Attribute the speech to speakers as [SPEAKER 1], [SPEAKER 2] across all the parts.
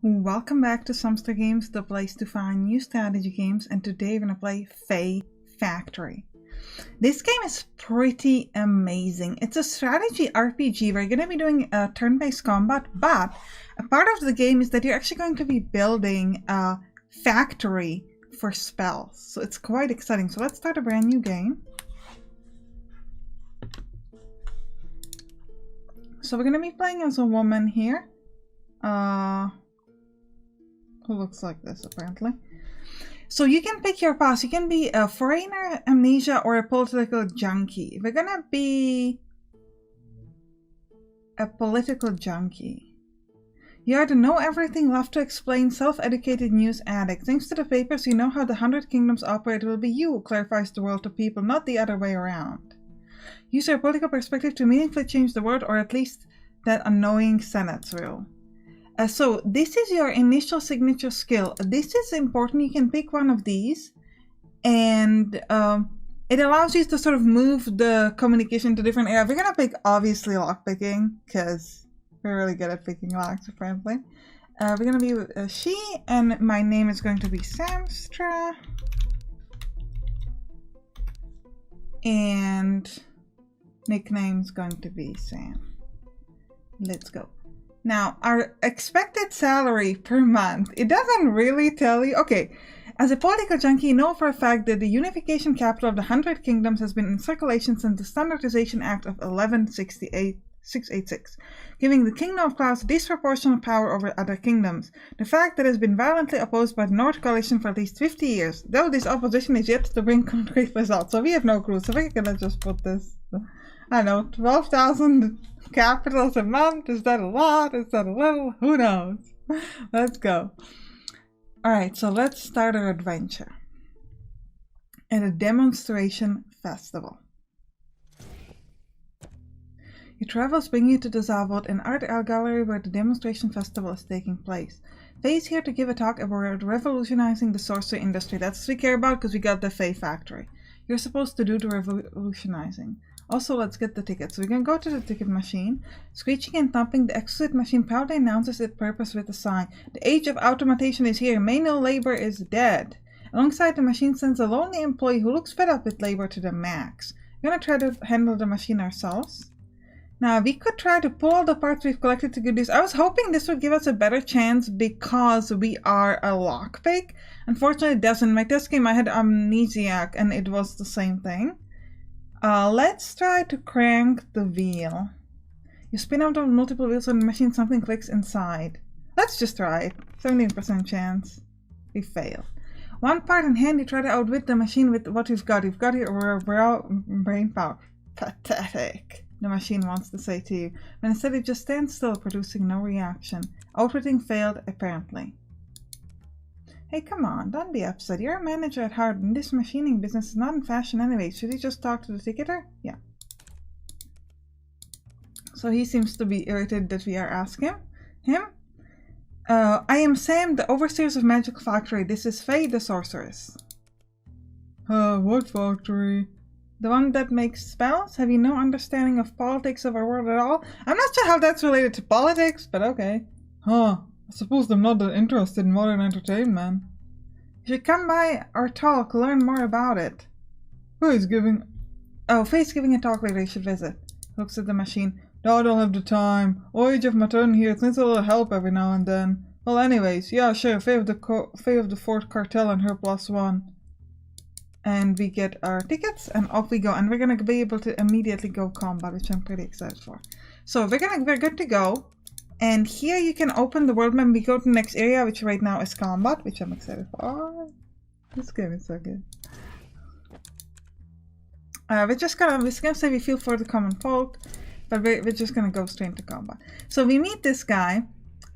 [SPEAKER 1] Welcome back to Sampstra Games, the place to find new strategy games, and today we're going to play Fays Factory. This game is pretty amazing. It's a strategy RPG. We're going to be doing turn-based combat, but a part of the game is that you're actually going to be building a factory for spells. So it's quite exciting. So let's start a brand new game. So we're going to be playing as a woman here. Who looks like this apparently. So you can pick your path. You can be a foreigner, amnesia, or a political junkie. We're gonna be a political junkie. You are the know-everything, love to explain, self-educated news addict. Thanks to the papers, you know how the 100 Kingdoms operate. It will be you who clarifies the world to people, not the other way around. Use your political perspective to meaningfully change the world, or at least that annoying Senate's rule. So this is your initial signature skill. This is important. You can pick one of these, and it allows you to sort of move the communication to different areas. We're gonna pick obviously lockpicking because we're really good at picking locks apparently. We're gonna be with she, and my name is going to be Sampstra, and nickname is going to be Sam. Let's go. Now, our expected salary per month, it doesn't really tell you. Okay, as a political junkie, you know for a fact that the unification capital of the 100 Kingdoms has been in circulation since the Standardization Act of 686, giving the Kingdom of Clouds disproportionate power over other kingdoms. The fact that it has been violently opposed by the North Coalition for at least 50 years, though this opposition is yet to bring concrete results. So we have no clue. So we're gonna just put this, I don't know, 12,000 capitals a month. Is that a lot? Is that a little? Who knows? Let's go. Alright, so let's start our adventure at a demonstration festival. Your travels bring you to the Zavod, an art gallery where the demonstration festival is taking place. Faye is here to give a talk about revolutionizing the sorcery industry. That's what we care about because we got the Faye factory. You're supposed to do the revolutionizing. Also, let's get the tickets. So we're gonna go to the ticket machine. Screeching and thumping, the exquisite machine proudly announces its purpose with a sign. The age of automation is here. Manual labor is dead. Alongside the machine stands a lonely employee who looks fed up with labor to the max. We're gonna try to handle the machine ourselves. Now, we could try to pull all the parts we've collected to good use. I was hoping this would give us a better chance because we are a lockpick. Unfortunately, it doesn't. My test game, I had amnesiac, and it was the same thing. Let's try to crank the wheel. You spin out of multiple wheels on the machine, something clicks inside. Let's just try it. 17% chance. We fail. One part in hand, you try to outwit the machine with what you've got. You've got your brain power. Pathetic, the machine wants to say to you. But instead it just stands still, producing no reaction. Outwitting failed, apparently. Hey, come on, don't be upset. You're a manager at heart, and this machining business is not in fashion anyway. Should he just talk to the ticketer? Yeah. So he seems to be irritated that we are asking him. I am Sam, the overseer of Magic Factory. This is Faye, the sorceress. What factory? The one that makes spells? Have you no understanding of politics of our world at all? I'm not sure how that's related to politics, but okay. I suppose I'm not that interested in modern entertainment. You should come by our talk, learn more about it. Faye's giving a talk later, you should visit. Looks at the machine. No, I don't have the time. Age of my turn here, it needs a little help every now and then. Well, anyways, yeah, sure, Faye of the Fourth Cartel and her +1. And we get our tickets, and off we go. And we're gonna be able to immediately go combat, which I'm pretty excited for. So we're good to go. And here you can open the world map. We go to the next area, which right now is combat, which I'm excited for. This game is so good. We're gonna say we feel for the common folk, but we're just gonna go straight into combat. So we meet this guy,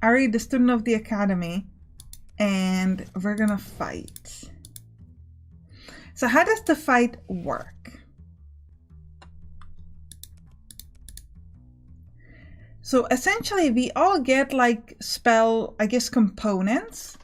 [SPEAKER 1] Ari, the student of the academy, and we're gonna fight. So how does the fight work? So essentially we all get like spell, I guess, components,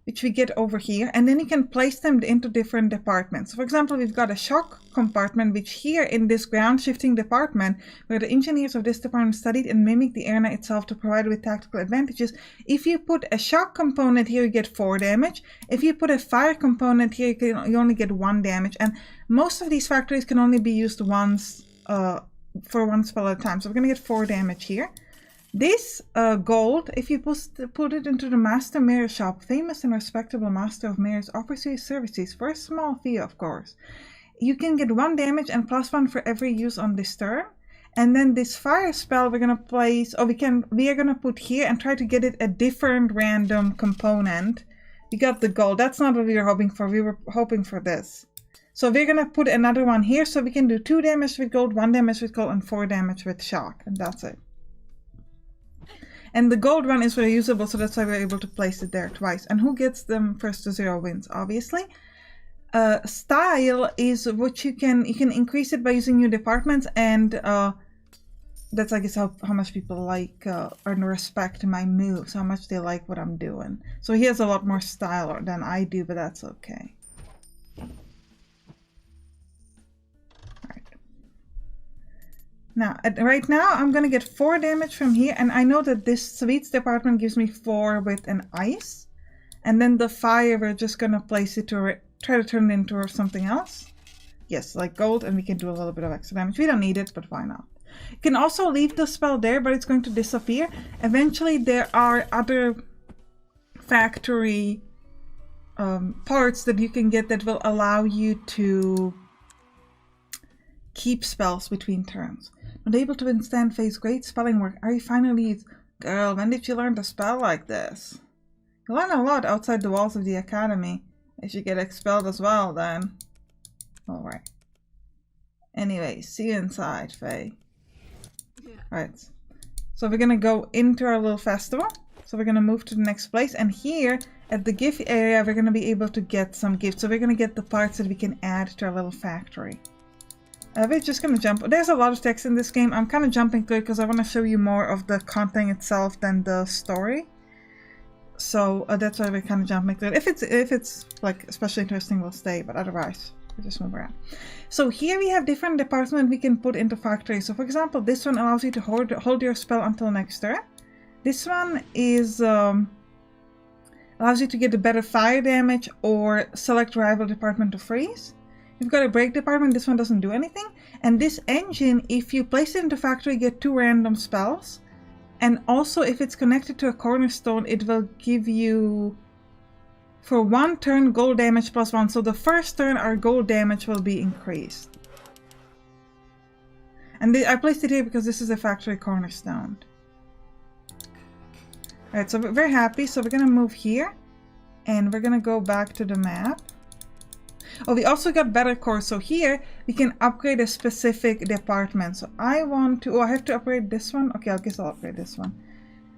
[SPEAKER 1] which we get over here, and then you can place them into different departments. So for example, we've got a shock compartment, which here in this ground shifting department, where the engineers of this department studied and mimicked the arena itself to provide with tactical advantages. If you put a shock component here, you get 4 damage. If you put a fire component here, you only get 1 damage. And most of these factories can only be used once for 1 spell at a time. So we're going to get 4 damage here. This gold, if you put it into the Master Mirror shop, famous and respectable Master of Mirrors offers you services for a small fee, of course. You can get 1 damage and +1 for every use on this turn. And then this fire spell we're gonna place, or we are gonna put here and try to get it a different random component. We got the gold. That's not what we were hoping for. We were hoping for this. So we're gonna put another one here, so we can do 2 damage with gold, 1 damage with gold, and 4 damage with shock, and that's it. And the gold one is reusable, so that's why we're able to place it there twice. And who gets them first to 0 wins, obviously. Style is what you can increase it by using new departments, and that's, I guess, how much people like and respect my moves, how much they like what I'm doing. So he has a lot more style than I do, but that's okay. Now, right now, I'm going to get 4 damage from here, and I know that this sweets department gives me 4 with an ice. And then the fire, we're just going to place it to try to turn it into something else. Yes, like gold, and we can do a little bit of extra damage. We don't need it, but why not? You can also leave the spell there, but it's going to disappear. Eventually, there are other factory parts that you can get that will allow you to keep spells between turns. Not able to withstand Faye's great spelling work. Are you finally... Girl, when did you learn to spell like this? You learn a lot outside the walls of the academy. If you get expelled as well, then... Alright. Anyway, see you inside, Faye. Yeah. Alright. So we're gonna go into our little festival. So we're gonna move to the next place. And here, at the gift area, we're gonna be able to get some gifts. So we're gonna get the parts that we can add to our little factory. We're just going to jump. There's a lot of text in this game. I'm kind of jumping through it because I want to show you more of the content itself than the story. So that's why we're kind of jumping through it. If it's like especially interesting, we'll stay. But otherwise, we'll just move around. So here we have different departments we can put into factories. So for example, this one allows you to hold your spell until next turn. This one is allows you to get a better fire damage or select rival department to freeze. You've got a break department, this one doesn't do anything. And this engine, if you place it into factory, you get 2 random spells. And also, if it's connected to a cornerstone, it will give you, for 1 turn, gold damage +1. So the first turn, our gold damage will be increased. And I placed it here because this is a factory cornerstone. Alright, so we're very happy. So we're going to move here. And we're going to go back to the map. Oh, we also got better cores. So here we can upgrade a specific department. So I want to, I have to upgrade this one. Okay, I guess I'll upgrade this one.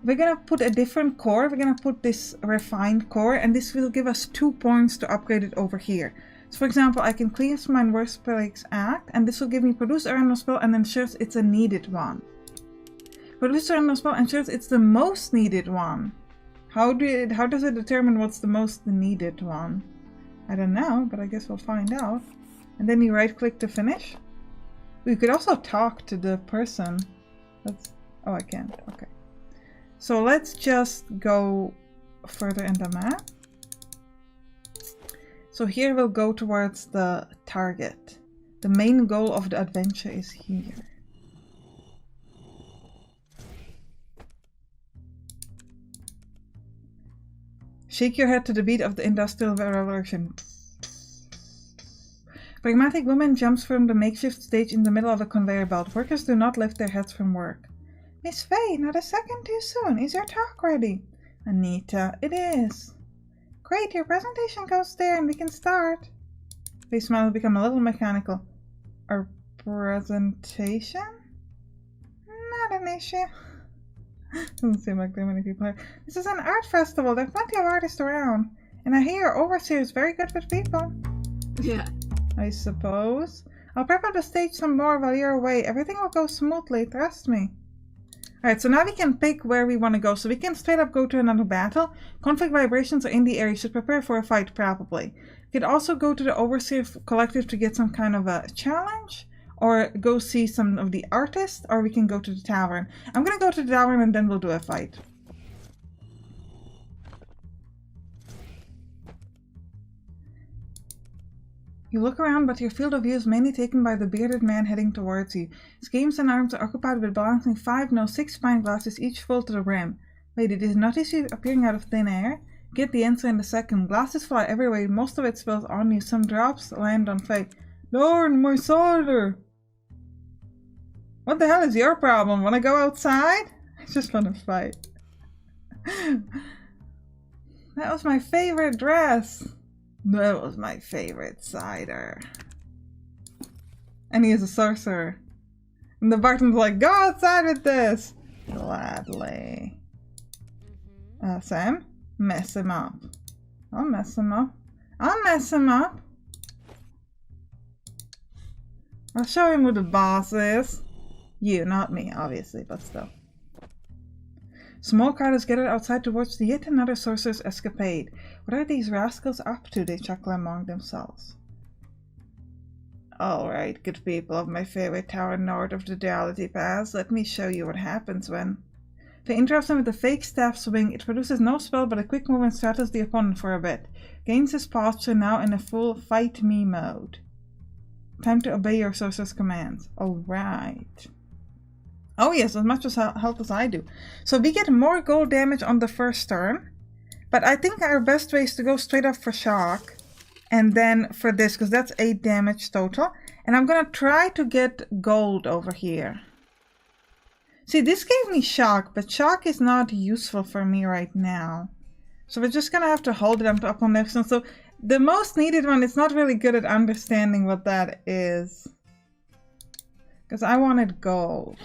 [SPEAKER 1] We're gonna put a different core. We're gonna put this refined core, and this will give us 2 points to upgrade it over here. So for example, I can cleanse my worst spells act, and this will give me produce a random spell and ensures it's a needed one. Produce a random spell ensures it's the most needed one. How does it determine what's the most needed one? I don't know, but I guess we'll find out. And then you right click to finish. We could also talk to the person. Oh, I can't. Okay. So let's just go further in the map. So here we'll go towards the target. The main goal of the adventure is here. Shake your head to the beat of the Industrial Revolution. Pragmatic woman jumps from the makeshift stage in the middle of a conveyor belt. Workers do not lift their heads from work. Miss Faye, not a second too soon. Is your talk ready? Anita, it is. Great, your presentation goes there and we can start. Faye's smile has become a little mechanical. Our presentation? Not an issue. Doesn't seem like there are many people here. This is an art festival. There are plenty of artists around. And I hear your overseer is very good with people. Yeah. I suppose. I'll prep up the stage some more while you're away. Everything will go smoothly, trust me. Alright, so now we can pick where we want to go. So we can straight up go to another battle. Conflict vibrations are in the air. You should prepare for a fight, probably. You could also go to the Overseer Collective to get some kind of a challenge. Or go see some of the artists. Or we can go to the Tavern. I'm going to go to the Tavern and then we'll do a fight. You look around, but your field of view is mainly taken by the bearded man heading towards you. His games and arms are occupied with balancing 6 pint glasses, each full to the brim. Wait, did he notice you appearing out of thin air? Get the answer in a second. Glasses fly everywhere, most of it spills on you. Some drops land on Faye. Lord, my cider! What the hell is your problem? Wanna go outside? I just wanna fight. That was my favorite dress. That was my favorite cider. And he is a sorcerer. And the bartender's like, go outside with this! Gladly. Sam? Mess him up. I'll mess him up. I'll mess him up. I'll show him who the boss is. You, not me, obviously, but still. Small crowd is gathered outside to watch yet another sorcerer's escapade. What are these rascals up to? They chuckle among themselves. Alright, good people of my favorite tower north of the Duality Pass, let me show you what happens when... They interrupt him with a fake staff swing. It produces no spell, but a quick movement startles the opponent for a bit. Gains his posture, now in a full fight me mode. Time to obey your sorcerer's commands. Alright. Oh yes, as much as health as I do. So we get more gold damage on the first turn. But I think our best way is to go straight up for shock. And then for this, because that's 8 damage total. And I'm going to try to get gold over here. See, this gave me shock, but shock is not useful for me right now. So we're just going to have to hold it up on next one. So the most needed one is not really good at understanding what that is. Because I wanted gold.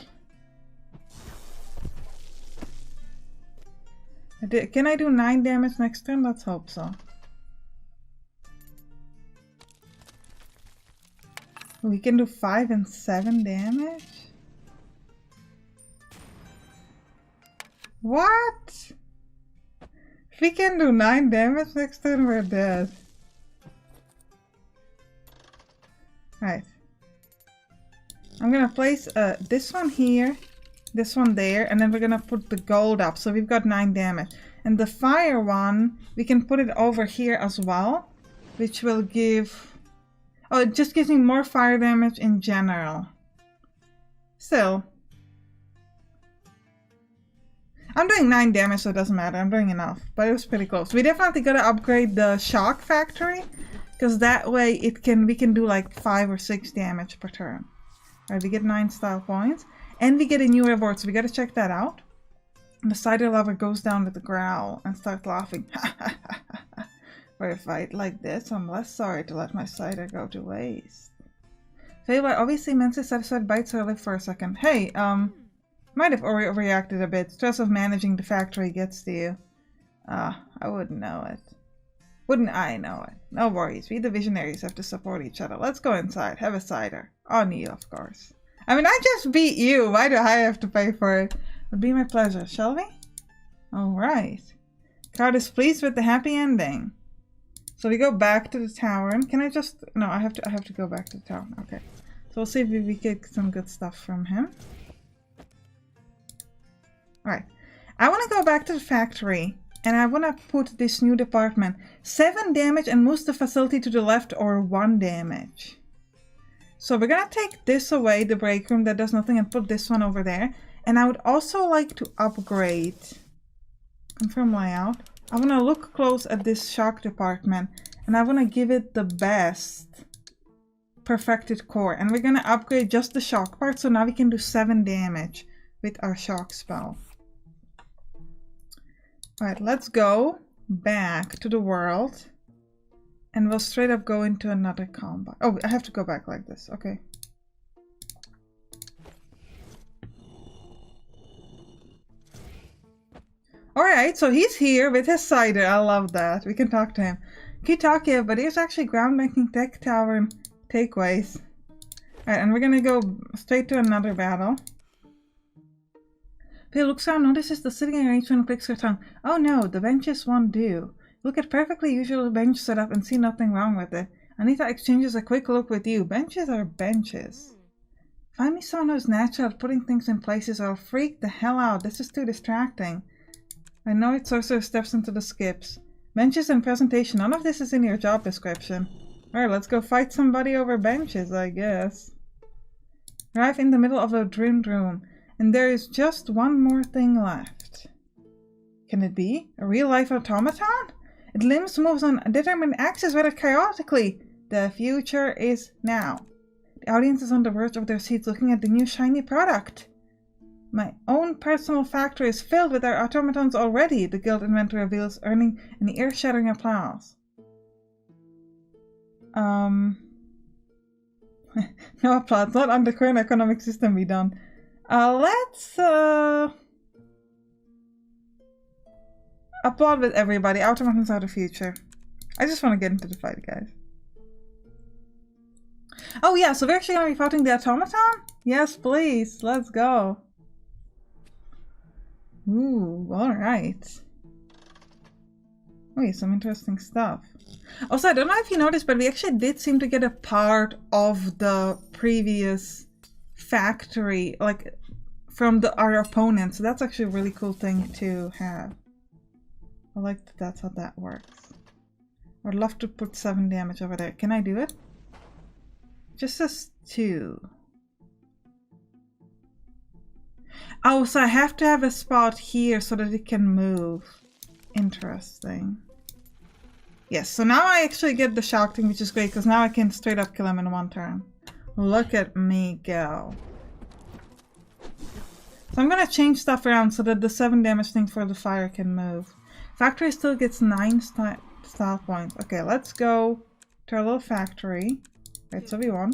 [SPEAKER 1] Can I do 9 damage next turn? Let's hope so. We can do 5 and 7 damage? What? If we can do 9 damage next turn, we're dead. Right. I'm gonna place this one here. This one there, and then we're gonna put the gold up, so we've got 9 damage. And the fire one, we can put it over here as well, which will give... Oh, it just gives me more fire damage in general. Still. I'm doing 9 damage, so it doesn't matter. I'm doing enough, but it was pretty close. We definitely gotta upgrade the shock factory, because that way we can do like 5 or 6 damage per turn. Alright, we get 9 style points. And we get a new reward, so we gotta check that out. And the cider lover goes down with a growl and starts laughing. For a fight like this, I'm less sorry to let my cider go to waste. Faye obviously immensely satisfied bites her lip for a second. Hey, might have overreacted a bit. Stress of managing the factory gets to you. I wouldn't know it. Wouldn't I know it? No worries, we the visionaries have to support each other. Let's go inside, have a cider. On you, of course. I mean, I just beat you. Why do I have to pay for it? Would be my pleasure, shall we? Alright. Crowd is pleased with the happy ending. So we go back to the Tavern. Can I just... No, I have to go back to the Tavern. Okay. So we'll see if we get some good stuff from him. Alright. I want to go back to the factory. And I want to put this new department. 7 damage and moves the facility to the left, or 1 damage. So we're gonna take this away, the break room that does nothing, and put this one over there. And I would also like to upgrade. Confirm layout. I wanna look close at this shock department. And I wanna give it the best perfected core. And we're gonna upgrade just the shock part, so now we can do 7 damage with our shock spell. Alright, let's go back to the world. And we'll straight up go into another combat. Oh, I have to go back like this. Okay. Alright, so he's here with his cider. I love that. We can talk to him. Keep talking, but here's actually groundbreaking tech tower takeaways. Alright, and we're gonna go straight to another battle. Faye looks around, notices the sitting arrangement, and clicks her tongue. Oh no, the benches won't do. Look at perfectly usual bench setup and see nothing wrong with it. Anita exchanges a quick look with you. Benches are benches. Find me someone who's natural at putting things in places or I'll freak the hell out. This is too distracting. I know it. Sorcerer steps into the skips. Benches and presentation. None of this is in your job description. Alright, let's go fight somebody over benches, I guess. Arrive in the middle of a trimmed room. And there is just one more thing left. Can it be? A real-life automaton? Its limbs moves on determined axis rather chaotically. The future is now. The audience is on the verge of their seats looking at the new shiny product. My own personal factory is filled with our automatons already, the guild inventor reveals, earning an ear-shattering applause. No applause, not on the current economic system we done. Let's applaud with everybody. Automatons are the future. I just want to get into the fight, guys. Oh yeah, so we're actually going to be fighting the automaton? Yes, please. Let's go. Ooh, alright. Oh yeah, some interesting stuff. Also, I don't know if you noticed, but we actually did seem to get a part of the previous factory, like, from our opponent. So that's actually a really cool thing to have. I like that that's how that works. I'd love to put 7 damage over there. Can I do it? Just says 2. Oh, so I have to have a spot here so that it can move. Interesting. Yes, so now I actually get the shock thing, which is great, because now I can straight up kill him in 1 turn. Look at me go. So I'm gonna change stuff around so that the 7 damage thing for the fire can move. Factory still gets 9 style points. Okay, let's go to our little factory. Right, so we won.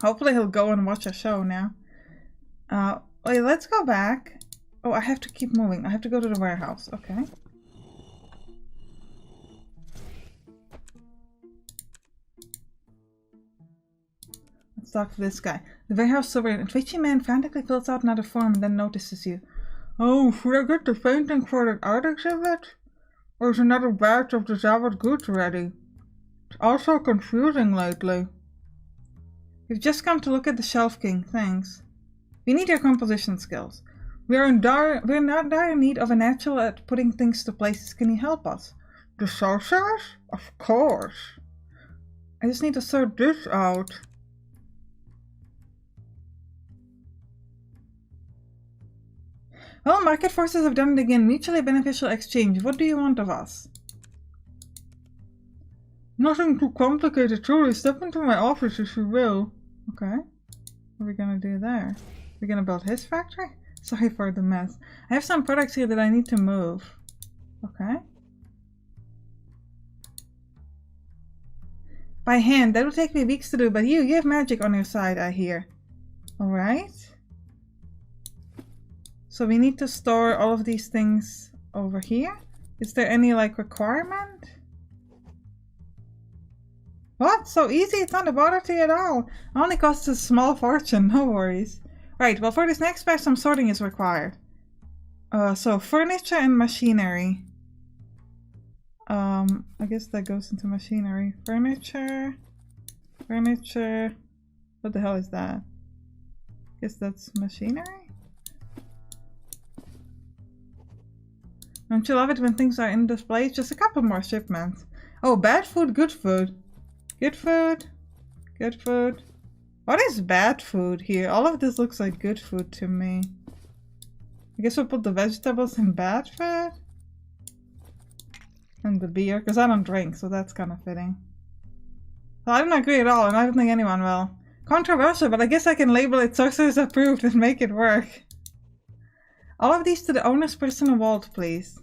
[SPEAKER 1] Hopefully he'll go and watch a show now. Wait, let's go back. Oh, I have to keep moving. I have to go to the warehouse. Okay. Let's talk to this guy. The warehouse surveyor. A twitchy man frantically fills out another form and then notices you. Oh, should I get the painting for that art exhibit? Or is another batch of the Zavod goods ready? It's also confusing lately. We've just come to look at the Shelf King, thanks. We need your composition skills. We're in dire need of a natural at putting things to places. Can you help us? The sorcerers? Of course. I just need to sort this out. Well, market forces have done it again. Mutually beneficial exchange. What do you want of us? Nothing too complicated, truly. Step into my office if you will. Okay. What are we gonna do there? We're gonna build his factory? Sorry for the mess. I have some products here that I need to move. Okay. By hand. That will take me weeks to do, but you have magic on your side, I hear. Alright. So we need to store all of these things over here. Is there any, like, requirement? What? So easy? It's not a bother to you at all. It only costs a small fortune, no worries. Right, well for this next batch some sorting is required. So furniture and machinery. I guess that goes into machinery. Furniture. What the hell is that? Guess that's machinery? Don't you love it when things are in display? Just a couple more shipments. Oh, bad food, good food. Good food. Good food. What is bad food here? All of this looks like good food to me. I guess we'll put the vegetables in bad food. And the beer, because I don't drink, so that's kind of fitting. Well, I don't agree at all, and I don't think anyone will. Controversial, but I guess I can label it Sorcerer's Approved and make it work. All of these to the owner's personal vault, please.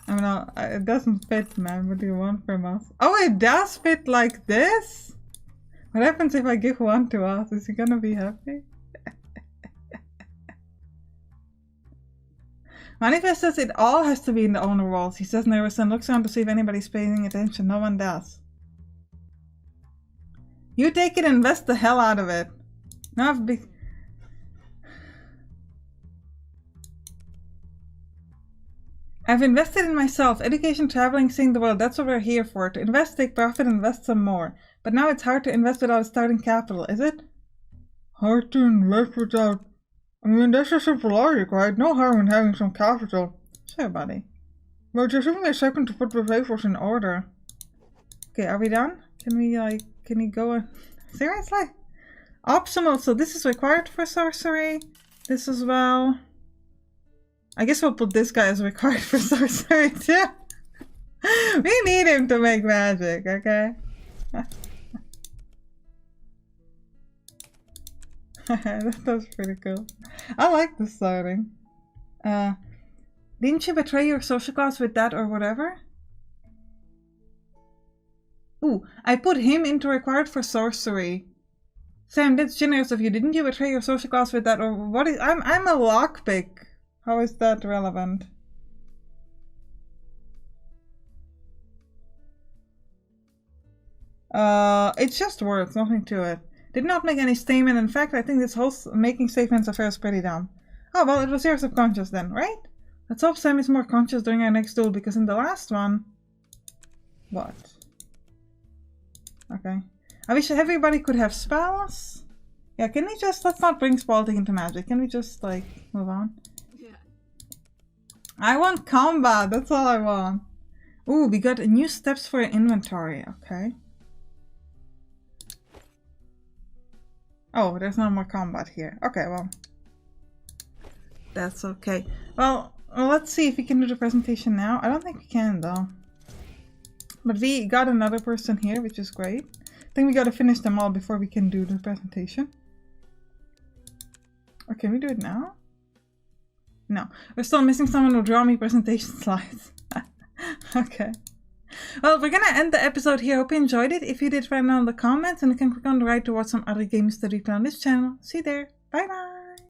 [SPEAKER 1] I mean, it doesn't fit, man. What do you want from us? Oh, it does fit like this? What happens if I give one to us? Is he gonna be happy? Manifest says it all has to be in the owner vault. He says nervous and looks around to see if anybody's paying attention. No one does. You take it and invest the hell out of it. Now I've invested in myself. Education, traveling, seeing the world. That's what we're here for. To invest, take profit, invest some more. But now it's hard to invest without starting capital, is it? Hard to invest without... I mean, that's a simple logic, right? No harm in having some capital. Sure, buddy. But just give me a second to put the papers in order. Okay, are we done? Can we, like, can you go... Seriously? Optional, so this is required for sorcery. This as well. I guess we'll put this guy as required for sorcery too. We need him to make magic, okay? That's pretty cool. I like this sorting. Didn't you betray your social class with that or whatever? Ooh, I put him into required for sorcery. Sam, that's generous of you. Didn't you betray your social class with that or what is... I'm a lockpick. How is that relevant? It's just words, nothing to it. Did not make any statement. In fact, I think this whole making statements affair is pretty dumb. Oh, well, it was your subconscious then, right? Let's hope Sam is more conscious during our next duel, because in the last one... What? Okay. I wish everybody could have spells. Yeah, can we just... Let's not bring spalting into magic. Can we just, like, move on? I want combat, that's all I want. Ooh, we got new steps for your inventory, okay. Oh, there's no more combat here. Okay, well. That's okay. Well, let's see if we can do the presentation now. I don't think we can, though. But we got another person here, which is great. I think we gotta finish them all before we can do the presentation. Or can we do it now? No, we're still missing someone who draw me presentation slides. Okay. Well, we're gonna end the episode here. Hope you enjoyed it. If you did, write down in the comments and you can click on the right to watch some other games that we play on this channel. See you there. Bye bye.